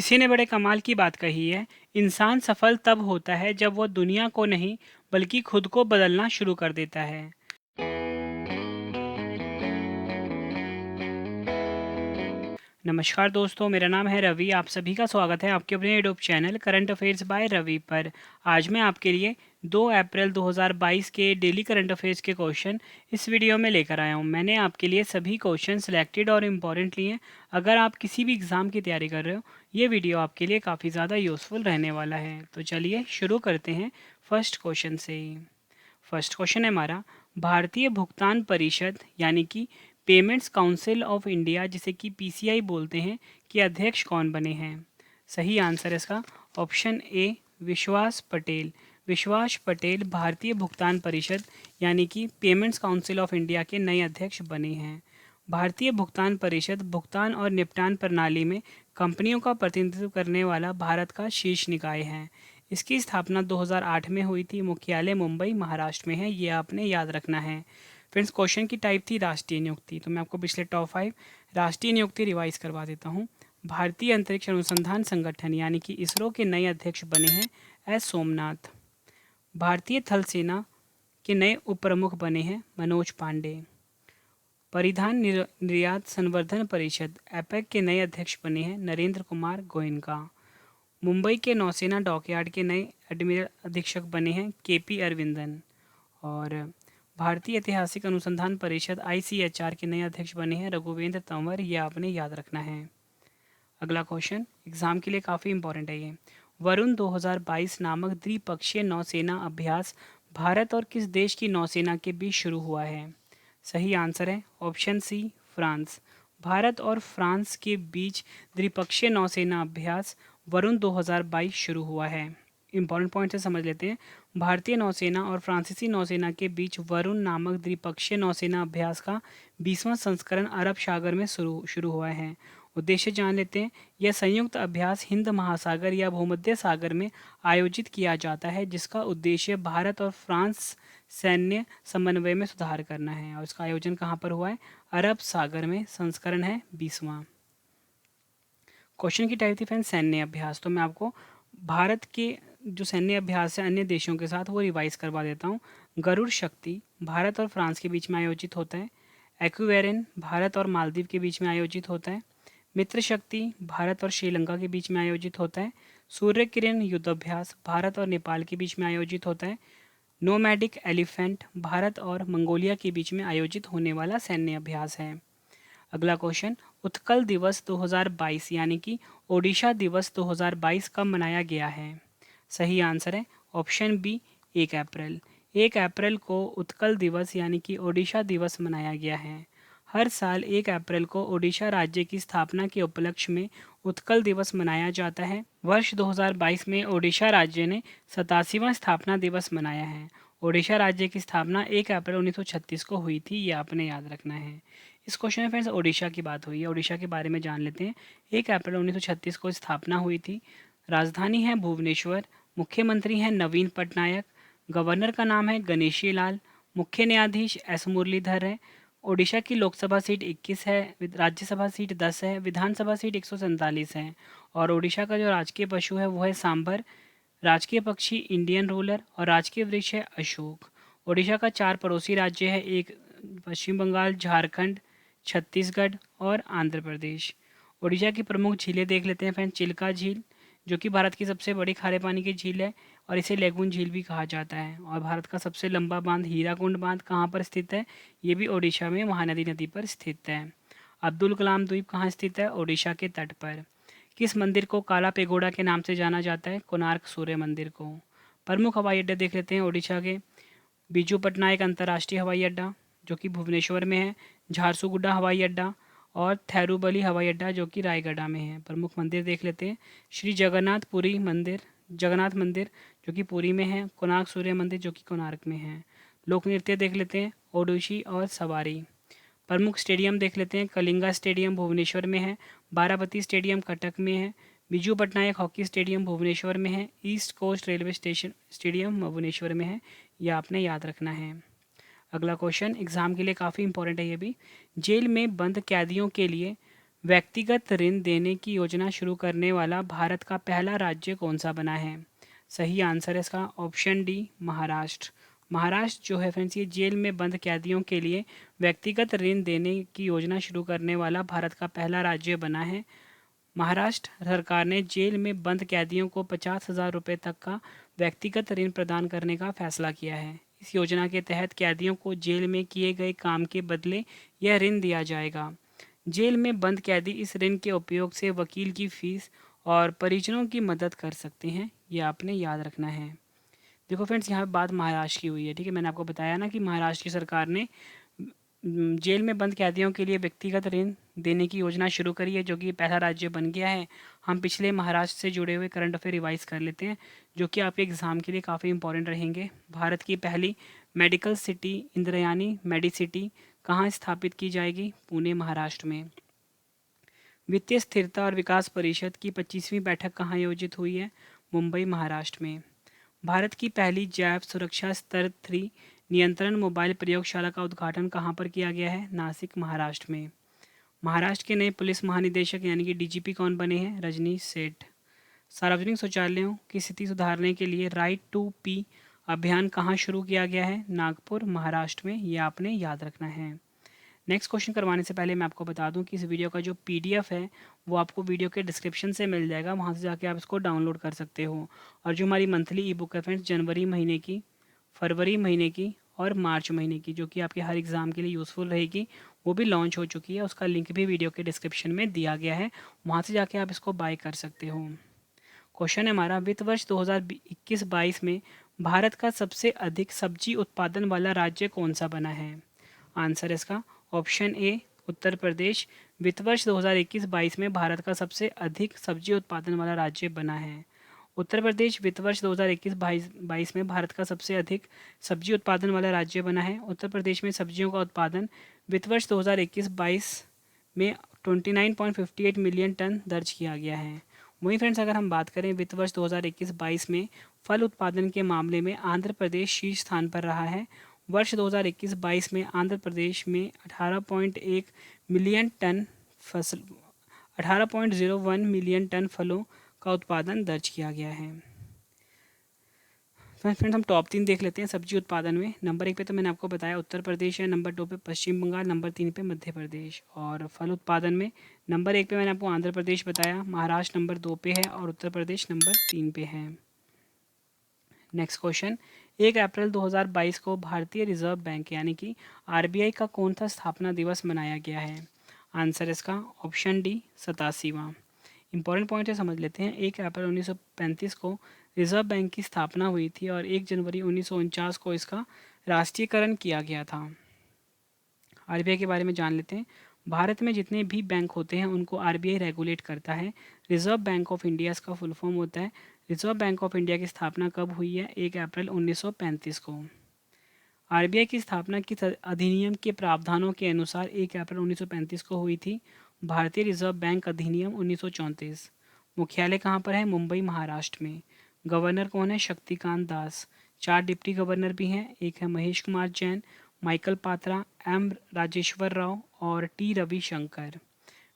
किसी ने बड़े कमाल की बात कही है। इंसान सफल तब होता है जब वो दुनिया को नहीं बल्कि खुद को बदलना शुरू कर देता है। नमस्कार दोस्तों, मेरा नाम है रवि। आप सभी का स्वागत है आपके अपने YouTube channel current affairs by Ravi पर। आज मैं आपके लिए 2 अप्रैल 2022 के डेली करंट अफेयर्स के क्वेश्चन इस वीडियो में लेकर आया हूं। मैंने आपके लिए सभी क्वेश्चन सिलेक्टेड और इम्पॉर्टेंट लिए हैं। अगर आप किसी भी एग्ज़ाम की तैयारी कर रहे हो, ये वीडियो आपके लिए काफ़ी ज़्यादा यूज़फुल रहने वाला है। तो चलिए शुरू करते हैं फर्स्ट क्वेश्चन से ही। फर्स्ट क्वेश्चन है हमारा, भारतीय भुगतान परिषद यानी कि पेमेंट्स काउंसिल ऑफ इंडिया, जिसे कि पीसीआई बोलते हैं, के अध्यक्ष कौन बने हैं? सही आंसर है इसका ऑप्शन ए, विश्वास पटेल। विश्वास पटेल भारतीय भुगतान परिषद यानी कि पेमेंट्स काउंसिल ऑफ इंडिया के नए अध्यक्ष बने हैं। भारतीय भुगतान परिषद भुगतान और निपटान प्रणाली में कंपनियों का प्रतिनिधित्व करने वाला भारत का शीर्ष निकाय है। इसकी स्थापना 2008 में हुई थी। मुख्यालय मुंबई महाराष्ट्र में है, ये आपने याद रखना है। फ्रेंड्स, क्वेश्चन की टाइप थी राष्ट्रीय नियुक्ति, तो मैं आपको पिछले टॉप 5 राष्ट्रीय नियुक्ति रिवाइज करवा देता हूँ। भारतीय अंतरिक्ष अनुसंधान संगठन यानी कि इसरो के नए अध्यक्ष बने हैं एस सोमनाथ। भारतीय थल सेना के नए उप प्रमुख बने हैं मनोज पांडे। परिधान निर्यात संवर्धन परिषद एपेक के नए अध्यक्ष बने हैं नरेंद्र कुमार गोयनका। मुंबई के नौसेना डॉकयार्ड के नए एडमिरल अधीक्षक बने हैं केपी अरविंदन। और भारतीय ऐतिहासिक अनुसंधान परिषद आईसीएचआर के नए अध्यक्ष बने हैं रघुवेंद्र तंवर। ये आपने याद रखना है। अगला क्वेश्चन एग्जाम के लिए काफ़ी इंपॉर्टेंट है ये। वरुण 2022 नामक द्विपक्षीय नौसेना अभ्यास भारत और किस देश की नौसेना के बीच शुरू हुआ है? सही आंसर है ऑप्शन सी, फ्रांस। भारत और फ्रांस के बीच द्विपक्षीय नौसेना अभ्यास वरुण 2022 शुरू हुआ है। इंपॉर्टेंट पॉइंट से समझ लेते हैं। भारतीय नौसेना और फ्रांसीसी नौसेना के बीच वरुण नामक द्विपक्षीय नौसेना अभ्यास का 20वां संस्करण अरब सागर में शुरू हुआ है। उद्देश्य जान लेते हैं। यह संयुक्त अभ्यास हिंद महासागर या भूमध्य सागर में आयोजित किया जाता है, जिसका उद्देश्य भारत और फ्रांस सैन्य समन्वय में सुधार करना है। और इसका आयोजन कहाँ पर हुआ है? अरब सागर में। संस्करण है 20वां। क्वेश्चन की टाइप थी फ्रेंड सैन्य अभ्यास। तो मैं आपको भारत के जो सैन्य अभ्यास है अन्य देशों के साथ वो रिवाइज करवा देता हूँ। गरुड़ शक्ति भारत और फ्रांस के बीच में आयोजित होता है। एक्वेरिन भारत और मालदीव के बीच में आयोजित होता है। मित्र शक्ति भारत और श्रीलंका के बीच में आयोजित होता है। सूर्य किरण युद्धाभ्यास भारत और नेपाल के बीच में आयोजित होता है। नोमैडिक एलिफेंट भारत और मंगोलिया के बीच में आयोजित होने वाला सैन्य अभ्यास है। अगला क्वेश्चन, उत्कल दिवस 2022 यानी कि ओडिशा दिवस 2022 कब मनाया गया है? सही आंसर है ऑप्शन बी, 1 अप्रैल। 1 अप्रैल को उत्कल दिवस यानी कि ओडिशा दिवस मनाया गया है। हर साल 1 अप्रैल को ओडिशा राज्य की स्थापना के उपलक्ष्य में उत्कल दिवस मनाया जाता है। वर्ष 2022 में ओडिशा राज्य ने 87वां स्थापना दिवस मनाया है। ओडिशा राज्य की स्थापना 1 अप्रैल 1936 को हुई थी, ये आपने याद रखना है। इस क्वेश्चन में फ्रेंड्स ओडिशा की बात हुई है, ओडिशा के बारे में जान लेते हैं। 1 अप्रैल 1936 को स्थापना हुई थी। राजधानी है भुवनेश्वर। मुख्यमंत्री हैं नवीन पटनायक। गवर्नर का नाम है गणेशी लाल। मुख्य न्यायाधीश एस मुरलीधर है। ओडिशा की लोकसभा सीट 21 है, राज्यसभा सीट 10 है, विधानसभा सीट 147 है। और ओडिशा का जो राजकीय पशु है वो है सांभर। राजकीय पक्षी इंडियन रूलर और राजकीय वृक्ष है अशोक। ओडिशा का 4 पड़ोसी राज्य है, एक पश्चिम बंगाल, झारखंड, छत्तीसगढ़ और आंध्र प्रदेश। ओडिशा की प्रमुख झीलें देख लेते हैं फ्रेंड। चिल्का झील जो कि भारत की सबसे बड़ी खारे पानी की झील है और इसे लेगून झील भी कहा जाता है। और भारत का सबसे लंबा बांध हीराकुंड बांध कहाँ पर स्थित है? ये भी ओडिशा में महानदी नदी पर स्थित है। अब्दुल कलाम द्वीप कहाँ स्थित है? ओडिशा के तट पर। किस मंदिर को काला पेगोडा के नाम से जाना जाता है? कोणार्क सूर्य मंदिर को। प्रमुख हवाई अड्डे देख लेते हैं ओडिशा के। बीजू पटनायक अंतर्राष्ट्रीय हवाई अड्डा जो कि भुवनेश्वर में है। झारसुगुडा हवाई अड्डा और थेरुबली हवाई अड्डा जो कि रायगढ़ में है। प्रमुख मंदिर देख लेते हैं। श्री जगन्नाथ मंदिर जो कि पुरी में है। कोणार्क सूर्य मंदिर जो कि कोणार्क में है। लोक नृत्य देख लेते हैं ओडिसी और सवारी। प्रमुख स्टेडियम देख लेते हैं। कलिंगा स्टेडियम भुवनेश्वर में है। बाराबती स्टेडियम कटक में है। बिजू पटनायक हॉकी स्टेडियम भुवनेश्वर में है। East coast railway stadium Bhubaneswar में है। यह आपने याद रखना है। अगला क्वेश्चन एग्जाम के लिए काफ़ी इंपॉर्टेंट है ये भी। जेल में बंद कैदियों के लिए व्यक्तिगत ऋण देने की योजना शुरू करने वाला भारत का पहला राज्य कौन सा बना है? सही आंसर है इसका ऑप्शन डी, महाराष्ट्र। महाराष्ट्र जो है फ्रेंड्स, ये जेल में बंद कैदियों के लिए व्यक्तिगत ऋण देने की योजना शुरू करने वाला भारत का पहला राज्य बना है। महाराष्ट्र सरकार ने जेल में बंद कैदियों को 50,000 रुपये तक का व्यक्तिगत ऋण प्रदान करने का फैसला किया है। इस योजना के तहत कैदियों को जेल में किए गए काम के बदले यह ऋण दिया जाएगा। जेल में बंद कैदी इस ऋण के उपयोग से वकील की फीस और परिजनों की मदद कर सकते हैं, यह आपने याद रखना है। देखो फ्रेंड्स, यहाँ पे बात महाराष्ट्र की हुई है, ठीक है। मैंने आपको बताया ना कि महाराष्ट्र की सरकार ने जेल में बंद कैदियों के लिए व्यक्तिगत ऋण देने की योजना शुरू करी है, जो कि पहला राज्य बन गया है। हम पिछले महाराष्ट्र से जुड़े हुए करंट अफेयर रिवाइज कर लेते हैं, जो कि आपके एग्ज़ाम के लिए काफ़ी इंपॉर्टेंट रहेंगे। भारत की पहली मेडिकल सिटी इंद्रायणी मेडिसिटी कहाँ स्थापित की जाएगी? पुणे, महाराष्ट्र में। वित्तीय स्थिरता और विकास परिषद की 25वीं बैठक कहाँ आयोजित हुई है? मुंबई, महाराष्ट्र में। भारत की पहली जैव सुरक्षा स्तर 3 नियंत्रण मोबाइल प्रयोगशाला का उद्घाटन कहाँ पर किया गया है? नासिक, महाराष्ट्र में। महाराष्ट्र के नए पुलिस महानिदेशक यानी कि डीजीपी कौन बने हैं? रजनीश सेठ। सार्वजनिक शौचालयों की स्थिति सुधारने के लिए राइट टू पी अभियान कहाँ शुरू किया गया है? नागपुर, महाराष्ट्र में। ये आपने याद रखना है। नेक्स्ट क्वेश्चन करवाने से पहले मैं आपको बता दूं कि इस वीडियो का जो पीडीएफ है वो आपको वीडियो के डिस्क्रिप्शन से मिल जाएगा, वहां से जाके आप इसको डाउनलोड कर सकते हो। और जो हमारी मंथली ई बुक है फ्रेंड्स, जनवरी महीने की, फरवरी महीने की और मार्च महीने की, जो कि आपके हर एग्ज़ाम के लिए यूज़फुल रहेगी, वो भी लॉन्च हो चुकी है। उसका लिंक भी वीडियो के डिस्क्रिप्शन में दिया गया है, वहाँ से जाके आप इसको बाय कर सकते हो। क्वेश्चन है हमारा, वित्त वर्ष 2021-22 में भारत का सबसे अधिक सब्जी उत्पादन वाला राज्य कौन सा बना है? आंसर इसका ऑप्शन ए, उत्तर प्रदेश। वित्त वर्ष 2021-22 में भारत का सबसे अधिक सब्जी उत्पादन वाला राज्य बना है उत्तर प्रदेश। वित्त वर्ष 2021-22 में भारत का सबसे अधिक सब्जी उत्पादन वाला राज्य बना है। उत्तर प्रदेश में सब्जियों का उत्पादन वित्त वर्ष 2021-22 में 29.58 मिलियन टन दर्ज किया गया है। वहीं फ्रेंड्स, अगर हम बात करें वित्त वर्ष 2021-22 में फल उत्पादन के मामले में आंध्र प्रदेश शीर्ष स्थान पर रहा है। वर्ष 2021-22 में आंध्र प्रदेश में 18.1 मिलियन टन फसल 18.01 मिलियन टन फलों का उत्पादन दर्ज किया गया है। फ्रेंड्स, हम टॉप 3 देख लेते हैं सब्जी उत्पादन में। नंबर 1 पे तो मैंने आपको बताया उत्तर प्रदेश है, नंबर 2 पे पश्चिम बंगाल, नंबर 3 पे मध्य प्रदेश। और फल उत्पादन में नंबर 1 पे मैंने आपको आंध्र प्रदेश बताया, महाराष्ट्र नंबर 2 पे है और उत्तर प्रदेश नंबर 3 पे है। नेक्स्ट क्वेश्चन, 1 अप्रैल 2022 को भारतीय रिजर्व बैंक यानी कि आरबीआई का कौन सा स्थापना दिवस मनाया गया है? आंसर इसका ऑप्शन डी, 87वां। इंपॉर्टेंट पॉइंट है, समझ लेते हैं। 1 अप्रैल 1935 को रिजर्व बैंक की स्थापना हुई थी और 1 जनवरी 1949 को इसका राष्ट्रीयकरण किया गया था। आरबीआई के बारे में जान लेते हैं। भारत में जितने भी बैंक होते हैं उनको आरबीआई रेगुलेट करता है। रिजर्व बैंक ऑफ इंडिया इसका फुल फॉर्म होता है। रिजर्व बैंक ऑफ इंडिया की स्थापना कब हुई है? 1 अप्रैल 1935 को। आरबीआई की स्थापना किस अधिनियम के प्रावधानों के अनुसार 1 अप्रैल 1935 को हुई थी? भारतीय रिजर्व बैंक अधिनियम 1934। मुख्यालय कहाँ पर है? मुंबई, महाराष्ट्र में। गवर्नर कौन है? शक्तिकांत दास। 4 डिप्टी गवर्नर भी हैं, एक है महेश कुमार जैन, माइकल पात्रा, एम राजेश्वर राव और टी रविशंकर।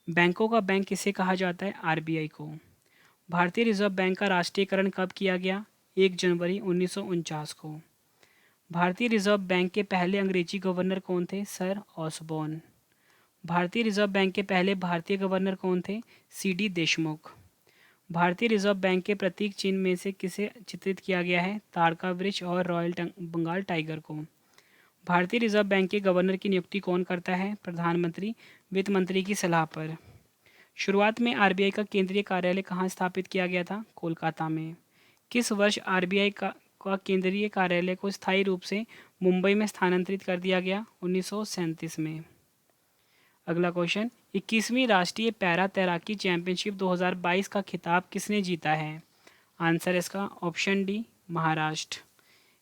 बैंकों का बैंक किसे कहा जाता है? आरबीआई को। भारतीय रिजर्व बैंक का राष्ट्रीयकरण कब किया गया? 1 जनवरी 1949 को। भारतीय रिजर्व बैंक के पहले अंग्रेजी गवर्नर कौन थे? Sir Osborne. भारतीय रिजर्व बैंक के पहले भारतीय गवर्नर कौन थे? सीडी देशमुख। भारतीय रिजर्व बैंक के प्रतीक चिन्ह में से किसे चित्रित किया गया है? ताड़का वृक्ष और रॉयल बंगाल टाइगर को। भारतीय रिजर्व बैंक के गवर्नर की नियुक्ति कौन करता है? प्रधानमंत्री वित्त मंत्री की सलाह पर। शुरुआत में आरबीआई का केंद्रीय कार्यालय कहाँ स्थापित किया गया था? कोलकाता में। किस वर्ष आरबीआई का केंद्रीय कार्यालय को स्थायी रूप से मुंबई में स्थानांतरित कर दिया गया? 1937 में। अगला क्वेश्चन, 21वीं राष्ट्रीय पैरा तैराकी चैंपियनशिप 2022 का खिताब किसने जीता है? आंसर इसका option D, Maharashtra.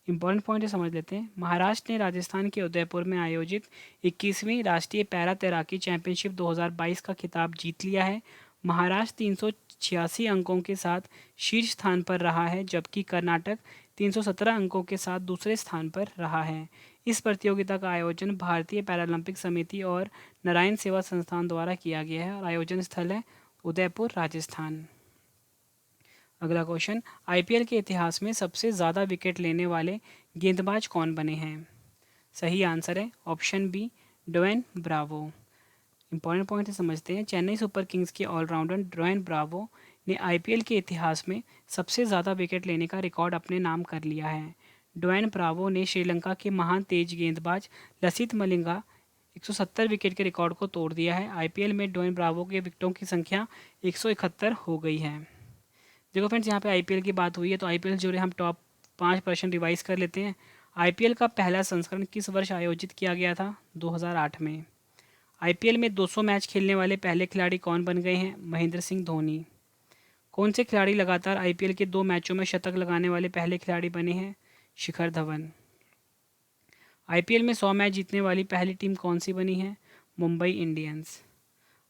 Important point है, समझ लेते हैं। महाराष्ट्र ने राजस्थान के उदयपुर में आयोजित 21वीं राष्ट्रीय पैरा तैराकी चैंपियनशिप 2022 का खिताब जीत लिया है। महाराष्ट्र 386 अंकों के साथ शीर्ष स्थान पर रहा है, जबकि कर्नाटक 317 अंकों के साथ दूसरे स्थान पर रहा है। इस प्रतियोगिता का आयोजन भारतीय पैरालंपिक समिति और नारायण सेवा संस्थान द्वारा किया गया है और आयोजन स्थल है उदयपुर, राजस्थान। अगला क्वेश्चन, आईपीएल के इतिहास में सबसे ज़्यादा विकेट लेने वाले गेंदबाज कौन बने हैं? सही आंसर है option B, Dwayne Bravo. Important point समझते हैं। चेन्नई सुपर किंग्स के ऑलराउंडर ड्वेन ब्रावो ने आईपीएल के इतिहास में सबसे ज़्यादा विकेट लेने का रिकॉर्ड अपने नाम कर लिया है। ड्वेन ब्रावो ने श्रीलंका के महान तेज गेंदबाज लसित मलिंगा 170 विकेट के रिकॉर्ड को तोड़ दिया है। आईपीएल में ड्वेन ब्रावो के विकेटों की संख्या 171 हो गई है। देखो फ्रेंड्स, यहाँ पे आईपीएल की बात हुई है तो आईपीएल जो है हम टॉप 5% रिवाइज कर लेते हैं। आईपीएल का पहला संस्करण किस वर्ष आयोजित किया गया था? 2008 में। आईपीएल में 200 मैच खेलने वाले पहले खिलाड़ी कौन बन गए हैं? महेंद्र सिंह धोनी। कौन से खिलाड़ी लगातार आईपीएल के 2 मैचों में शतक लगाने वाले पहले खिलाड़ी बने हैं? शिखर धवन। आईपीएल में 100 मैच जीतने वाली पहली टीम कौन सी बनी है? मुंबई इंडियंस।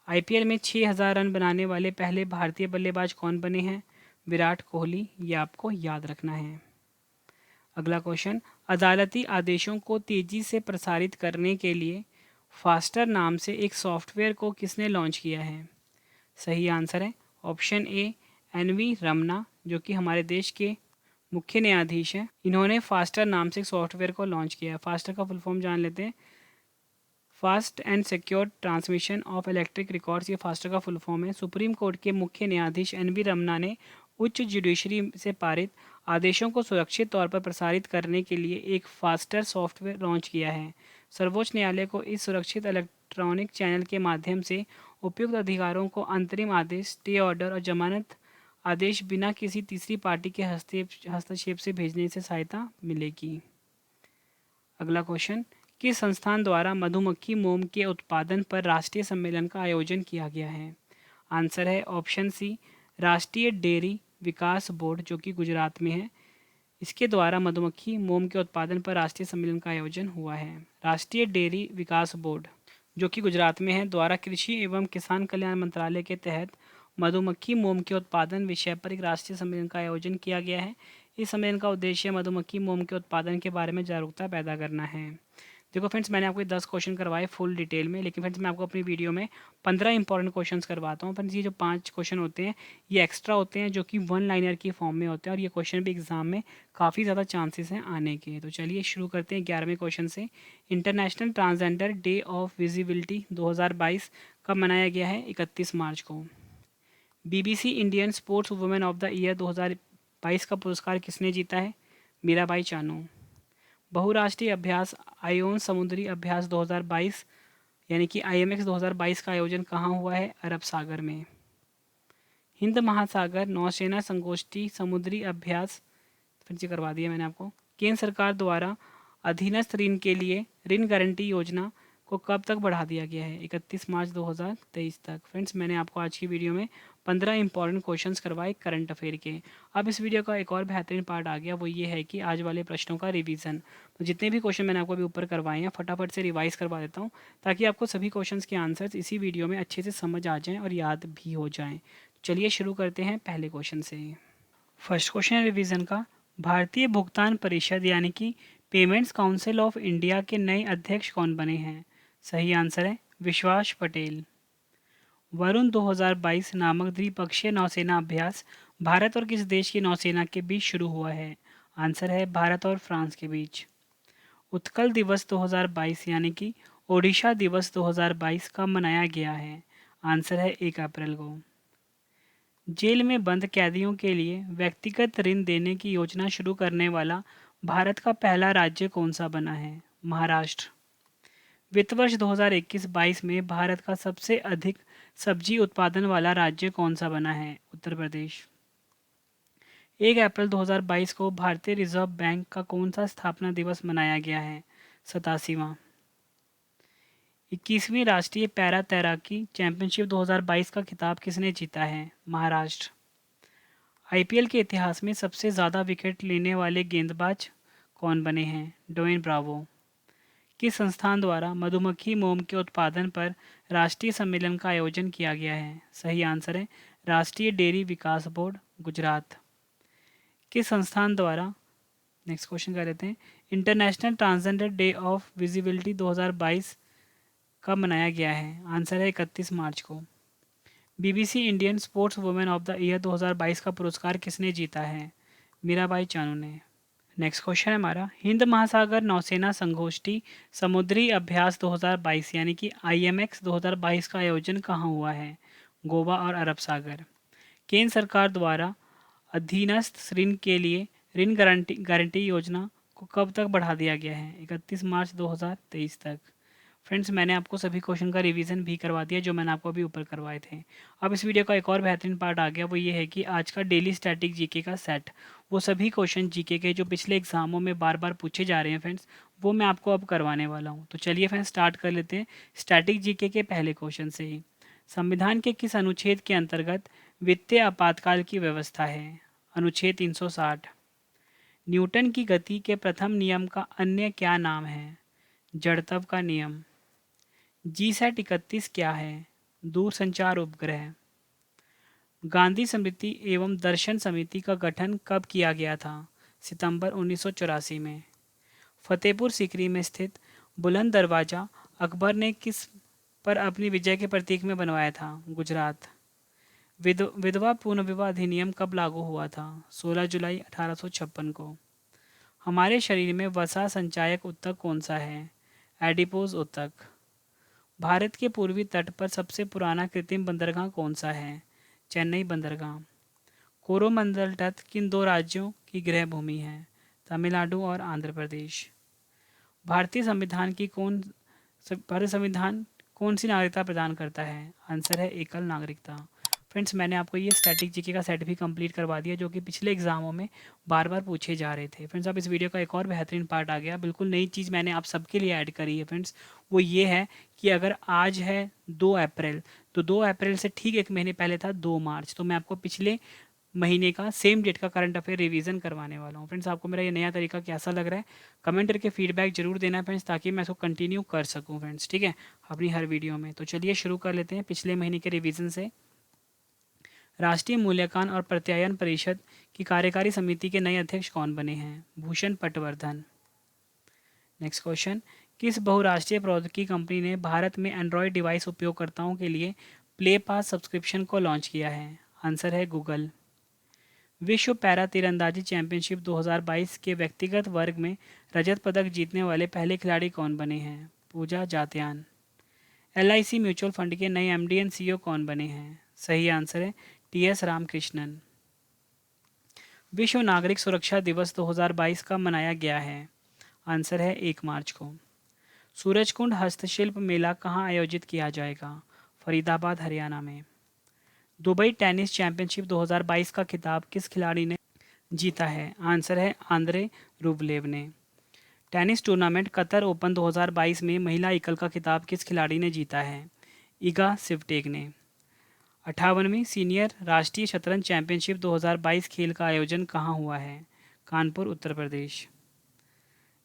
आईपीएल में 6000 रन बनाने वाले पहले भारतीय बल्लेबाज कौन बने हैं? विराट कोहली। ये आपको याद रखना है। अगला क्वेश्चन, अदालती आदेशों को तेजी से प्रसारित करने के लिए फास्टर नाम से एक सॉफ्टवेयर को किसने लॉन्च किया है? सही आंसर है ऑप्शन ए, एनवी रमना, जो कि हमारे देश के मुख्य न्यायाधीश हैं। इन्होंने फास्टर नाम से एक सॉफ्टवेयर को लॉन्च किया है। फास्टर का फुल फॉर्म जान लेते हैं। Fast and secure transmission of electric records, ये फास्टर का फुल फॉर्म है। सुप्रीम कोर्ट के मुख्य न्यायाधीश एनवी रमना ने उच्च जुडिशरी से पारित आदेशों को सुरक्षित तौर पर प्रसारित करने के लिए एक फास्टर सॉफ्टवेयर लॉन्च किया है। सर्वोच्च न्यायालय को इस सुरक्षित इलेक्ट्रॉनिक चैनल के माध्यम से उपयुक्त अधिकारों को अंतरिम आदेश, स्टे ऑर्डर और जमानत आदेश बिना किसी तीसरी पार्टी के हस्तक्षेप से भेजने से सहायता मिलेगी। अगला क्वेश्चन, किस संस्थान द्वारा मधुमक्खी मोम के उत्पादन पर राष्ट्रीय सम्मेलन का आयोजन किया गया है? आंसर है ऑप्शन सी, राष्ट्रीय डेयरी विकास बोर्ड, जो कि गुजरात में है। इसके द्वारा मधुमक्खी मोम के उत्पादन पर राष्ट्रीय सम्मेलन का आयोजन हुआ है। राष्ट्रीय डेयरी विकास बोर्ड, जो कि गुजरात में है, द्वारा कृषि एवं किसान कल्याण मंत्रालय के तहत मधुमक्खी मोम के उत्पादन विषय पर एक राष्ट्रीय सम्मेलन का आयोजन किया गया है। इस सम्मेलन का उद्देश्य मधुमक्खी मोम के उत्पादन के बारे में जागरूकता पैदा करना है। देखो फ्रेंड्स, मैंने आपको 10 क्वेश्चन करवाए फुल डिटेल में, लेकिन फ्रेंड्स मैं आपको अपनी वीडियो में 15 इंपॉर्टेंट क्वेश्चंस करवाता हूँ। फ्रेंड्स ये जो 5 क्वेश्चन होते हैं ये एक्स्ट्रा होते हैं, जो कि 1 लाइनर की फॉर्म में होते हैं और ये क्वेश्चन भी एग्जाम में काफ़ी ज़्यादा चांसेस हैं आने के। तो चलिए शुरू करते हैं 11वें क्वेश्चन से। International transgender day of visibility 2022 कब मनाया गया है? 31 मार्च को। BBC Indian sports women of the year 2022 का पुरस्कार किसने जीता है? मीराबाई चानू। बहुराष्ट्रीय अभ्यास आयोन समुद्री अभ्यास 2022 यानी कि आईएमएक्स 2022 का आयोजन कहाँ हुआ है? अरब सागर में। हिंद महासागर नौसेना संगोष्ठी समुद्री अभ्यास फिर से करवा दिया मैंने आपको। केंद्र सरकार द्वारा अधीनस्थ ऋण के लिए ऋण गारंटी योजना को कब तक बढ़ा दिया गया है? 31 मार्च 2023 तक। फ्रेंड्स मैंने आपको आज की वीडियो में 15 इंपॉर्टेंट क्वेश्चंस करवाए करंट अफेयर के। अब इस वीडियो का एक और बेहतरीन पार्ट आ गया, वो ये है कि आज वाले प्रश्नों का रिवीजन। तो जितने भी क्वेश्चन मैंने आपको अभी ऊपर करवाए हैं फटाफट से रिवाइज करवा देता हूँ, ताकि आपको सभी क्वेश्चंस के आंसर्स इसी वीडियो में अच्छे से समझ आ जाएँ और याद भी हो जाएँ। चलिए शुरू करते हैं पहले क्वेश्चन से। फर्स्ट क्वेश्चन है रिवीजन का। भारतीय भुगतान परिषद यानी कि पेमेंट्स काउंसिल ऑफ इंडिया के नए अध्यक्ष कौन बने हैं? सही आंसर है विश्वास पटेल। वरुण 2022 नामक द्विपक्षीय नौसेना अभ्यास भारत और किस देश की नौसेना के बीच शुरू हुआ है? आंसर है भारत और फ्रांस के बीच। उत्कल दिवस 2022 यानी कि ओडिशा दिवस 2022 कब मनाया गया है? आंसर है 1 अप्रैल को। जेल में बंद कैदियों के लिए व्यक्तिगत ऋण देने की योजना शुरू करने वाला भारत का पहला राज्य कौन सा बना है? महाराष्ट्र। वित्त वर्ष 2021-22 में भारत का सबसे अधिक सब्जी उत्पादन वाला राज्य कौन सा बना है? उत्तर प्रदेश। 1 अप्रैल 2022 को भारतीय रिजर्व बैंक का कौन सा स्थापना दिवस मनाया गया है? 87वां। 21वीं राष्ट्रीय पैरा तैराकी चैंपियनशिप 2022 का खिताब किसने जीता है? महाराष्ट्र। आईपीएल के इतिहास में सबसे ज़्यादा विकेट लेने वाले गेंदबाज कौन बने हैं? Dwayne Bravo. किस संस्थान द्वारा मधुमक्खी मोम के उत्पादन पर राष्ट्रीय सम्मेलन का आयोजन किया गया है? सही आंसर है राष्ट्रीय डेयरी विकास बोर्ड, गुजरात। किस संस्थान द्वारा नेक्स्ट क्वेश्चन कर लेते हैं। International transgender day of visibility 2022 कब मनाया गया है? आंसर है 31 मार्च को। BBC Indian sports women of the year 2022 का पुरस्कार किसने जीता है? मीराबाई चानू ने। नेक्स्ट क्वेश्चन है हमारा, हिंद महासागर नौसेना संगोष्ठी समुद्री अभ्यास 2022 यानी कि IMX 2022 का आयोजन कहाँ हुआ है? गोवा और अरब सागर। केंद्र सरकार द्वारा अधीनस्थ ऋण के लिए ऋण गारंटी योजना को कब तक बढ़ा दिया गया है? 31 मार्च 2023 तक। फ्रेंड्स, मैंने आपको सभी क्वेश्चन का रिवीजन भी करवा दिया जो मैंने आपको अभी ऊपर करवाए थे। अब इस वीडियो का एक और बेहतरीन पार्ट आ गया, वो ये है कि आज का डेली स्टैटिक जीके का सेट, वो सभी क्वेश्चन जीके के जो पिछले एग्जामों में बार बार पूछे जा रहे हैं फ्रेंड्स, वो मैं आपको अब करवाने वाला हूँ। तो चलिए फ्रेंड्स स्टार्ट कर लेते हैं स्टैटिक जीके के पहले क्वेश्चन से ही। संविधान के किस अनुच्छेद के अंतर्गत वित्तीय आपातकाल की व्यवस्था है? अनुच्छेद 360। न्यूटन की गति के प्रथम नियम का अन्य क्या नाम है? जड़त्व का नियम। GSAT 31 क्या है? दूरसंचार उपग्रह। गांधी स्मृति एवं दर्शन समिति का गठन कब किया गया था? सितंबर 1984 में। फतेहपुर सीकरी में स्थित बुलंद दरवाजा अकबर ने किस पर अपनी विजय के प्रतीक में बनवाया था? गुजरात। विधवा पुनर्विवाह अधिनियम कब लागू हुआ था? 16 जुलाई 1856 को। हमारे शरीर में वसा संचायक ऊतक कौन सा है? एडिपोज ऊतक। भारत के पूर्वी तट पर सबसे पुराना कृत्रिम बंदरगाह कौन सा है? चेन्नई बंदरगाह। कोरोमंडल तट किन दो राज्यों की गृह भूमि है? तमिलनाडु और आंध्र प्रदेश। भारतीय संविधान कौन सी नागरिकता प्रदान करता है? आंसर है एकल नागरिकता। फ्रेंड्स, मैंने आपको ये स्टैटिक जीके का सेट भी कंप्लीट करवा दिया जो कि पिछले एग्जामों में बार बार पूछे जा रहे थे। फ्रेंड्स, अब इस वीडियो का एक और बेहतरीन पार्ट आ गया, बिल्कुल नई चीज़ मैंने आप सबके लिए ऐड करी है फ्रेंड्स। वो ये है कि अगर आज है 2 अप्रैल, तो 2 अप्रैल से ठीक एक महीने पहले था 2 मार्च, तो मैं आपको पिछले महीने का सेम डेट का करंट अफेयर रिवीजन करवाने वाला हूँ। फ्रेंड्स, आपको मेरा ये नया तरीका कैसा लग रहा है कमेंट करके फीडबैक जरूर देना है फ्रेंड्स, ताकि मैं इसको कंटिन्यू कर सकूँ फ्रेंड्स, ठीक है, अपनी हर वीडियो में। तो चलिए शुरू कर लेते हैं पिछले महीने के रिवीजन से। राष्ट्रीय मूल्यांकन और प्रत्यायन परिषद की कार्यकारी समिति के नए अध्यक्ष कौन बने हैं? भूषण पटवर्धन। नेक्स्ट क्वेश्चन, किस बहुराष्ट्रीय प्रौद्योगिकी कंपनी ने भारत में एंड्रॉयड डिवाइस उपयोगकर्ताओं के लिए प्ले पास सब्सक्रिप्शन को लॉन्च किया है? आंसर है गूगल। विश्व पैरा तीरंदाजी चैंपियनशिप 2022 के व्यक्तिगत वर्ग में रजत पदक जीतने वाले पहले खिलाड़ी कौन बने हैं? पूजा जात्यान। LIC म्यूचुअल फंड के नए MD एंड CEO कौन बने हैं? सही आंसर है TS रामकृष्णन। विश्व नागरिक सुरक्षा दिवस 2022 कब मनाया गया है? आंसर है 1 मार्च को। सूरजकुंड हस्तशिल्प मेला कहाँ आयोजित किया जाएगा? फरीदाबाद हरियाणा में। दुबई टेनिस चैंपियनशिप 2022 का खिताब किस खिलाड़ी ने जीता है? आंसर है आंद्रे रूबलेव ने। टेनिस टूर्नामेंट कतर ओपन 2022 में महिला एकल का खिताब किस खिलाड़ी ने जीता है? इगा स्विफ्टेक ने। 58वीं सीनियर राष्ट्रीय शतरंज चैंपियनशिप 2022 खेल का आयोजन कहाँ हुआ है? कानपुर उत्तर प्रदेश।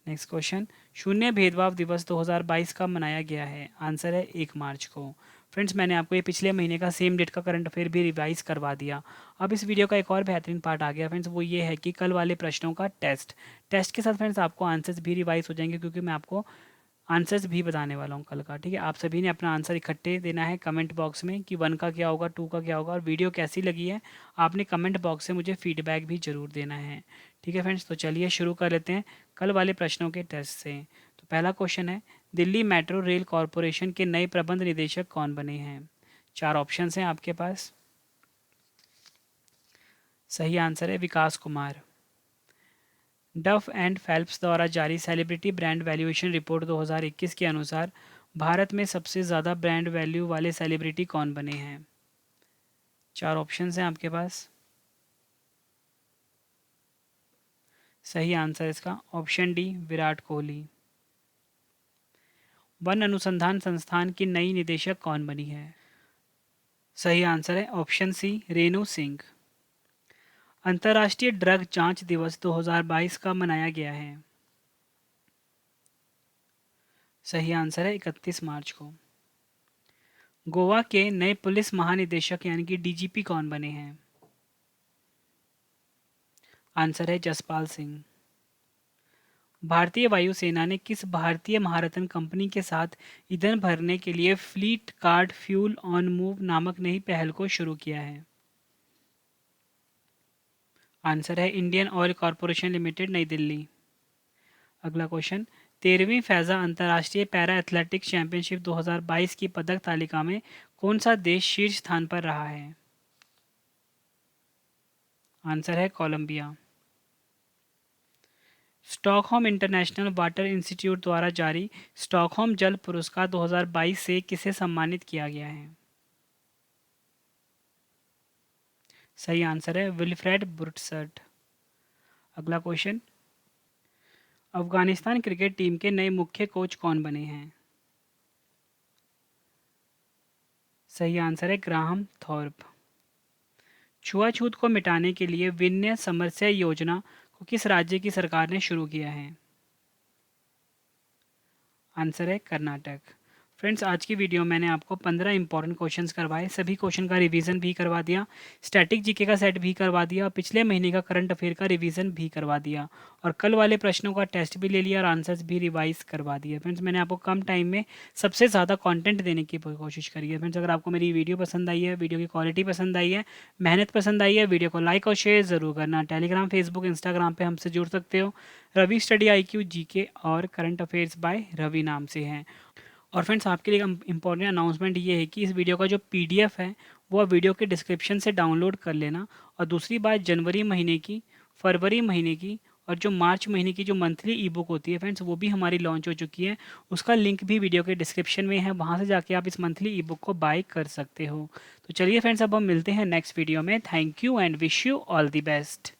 नेक्स्ट क्वेश्चन, शून्य भेदभाव दिवस 2022 कब मनाया गया है? आंसर है 1 मार्च को। फ्रेंड्स, मैंने आपको ये पिछले महीने का सेम डेट का करंट अफेयर भी रिवाइज करवा दिया। अब इस वीडियो का एक और बेहतरीन पार्ट आ गया फ्रेंड्स, वो ये है कि कल वाले प्रश्नों का टेस्ट के साथ फ्रेंड्स आपको आंसर्स भी रिवाइज हो जाएंगे, क्योंकि मैं आपको आंसर्स भी बताने वाला हूँ कल का, ठीक है। आप सभी ने अपना आंसर इकट्ठे देना है कमेंट बॉक्स में कि 1 का क्या होगा, 2 का क्या होगा, और वीडियो कैसी लगी है आपने कमेंट बॉक्स से मुझे फीडबैक भी ज़रूर देना है, ठीक है फ्रेंड्स। तो चलिए शुरू कर लेते हैं कल वाले प्रश्नों के टेस्ट से। तो पहला क्वेश्चन है, दिल्ली मेट्रो रेल कॉरपोरेशन के नए प्रबंध निदेशक कौन बने हैं? 4 ऑप्शन हैं आपके पास। सही आंसर है विकास कुमार। डफ एंड फेल्प्स द्वारा जारी सेलिब्रिटी ब्रांड वैल्यूएशन रिपोर्ट 2021 के अनुसार भारत में सबसे ज़्यादा ब्रांड वैल्यू वाले सेलिब्रिटी कौन बने हैं? 4 ऑप्शन हैं आपके पास। सही आंसर इसका option D Virat Kohli. One अनुसंधान संस्थान की नई निदेशक कौन बनी है? सही आंसर है ऑप्शन सी रेणु सिंह। अंतर्राष्ट्रीय ड्रग जांच दिवस 2022 का मनाया गया है? सही आंसर है 31 मार्च को। गोवा के नए पुलिस महानिदेशक यानी कि DGP कौन बने हैं? आंसर है जसपाल सिंह। भारतीय वायुसेना ने किस भारतीय महारत्न कंपनी के साथ ईंधन भरने के लिए fleet card fuel on move नामक नई पहल को शुरू किया है? आंसर है इंडियन ऑयल कॉरपोरेशन लिमिटेड, नई दिल्ली। अगला क्वेश्चन, 13वीं फैजा अंतर्राष्ट्रीय पैरा एथलेटिक्स चैंपियनशिप 2022 की पदक तालिका में कौन सा देश शीर्ष स्थान पर रहा है? आंसर है Colombia. Stockholm international water institute द्वारा जारी स्टॉकहोम जल पुरस्कार 2022 से किसे सम्मानित किया गया है? सही आंसर है विल्फ्रेड बुर्टसर्ट। अगला क्वेश्चन, अफगानिस्तान क्रिकेट टीम के नए मुख्य कोच कौन बने हैं? सही आंसर है ग्राहम थॉर्प। छुआछूत को मिटाने के लिए विनय समरस्य योजना को किस राज्य की सरकार ने शुरू किया है? आंसर है कर्नाटक। फ्रेंड्स, आज की वीडियो मैंने आपको 15 इंपॉर्टेंट क्वेश्चंस करवाए, सभी क्वेश्चन का रिवीजन भी करवा दिया, स्टैटिक जीके का सेट भी करवा दिया, पिछले महीने का करंट अफेयर का रिवीजन भी करवा दिया और कल वाले प्रश्नों का टेस्ट भी ले लिया और आंसर्स भी रिवाइज करवा दिए। फ्रेंड्स, मैंने आपको कम टाइम में सबसे ज़्यादा कंटेंट देने की कोशिश करी है। फ्रेंड्स, अगर आपको मेरी वीडियो पसंद आई है, वीडियो की क्वालिटी पसंद आई है, मेहनत पसंद आई है, वीडियो को लाइक और शेयर ज़रूर करना। टेलीग्राम, फेसबुक, इंस्टाग्राम पर हमसे जुड़ सकते हो। रवि स्टडी IQ जीके और करंट अफेयर्स बाय रवि नाम से हैं। और फ्रेंड्स, आपके लिए इम्पॉर्टेंट अनाउंसमेंट ये है कि इस वीडियो का जो PDF है वो आप वीडियो के डिस्क्रिप्शन से डाउनलोड कर लेना। और दूसरी बात, जनवरी महीने की, फरवरी महीने की और जो मार्च महीने की जो मंथली ई बुक होती है फ्रेंड्स, वो भी हमारी लॉन्च हो चुकी है। उसका लिंक भी वीडियो के डिस्क्रिप्शन में है, वहाँ से जाके आप इस मंथली ई बुक को बाय कर सकते हो। तो चलिए फ्रेंड्स, अब हम मिलते हैं नेक्स्ट वीडियो में। Thank you and wish you all the best.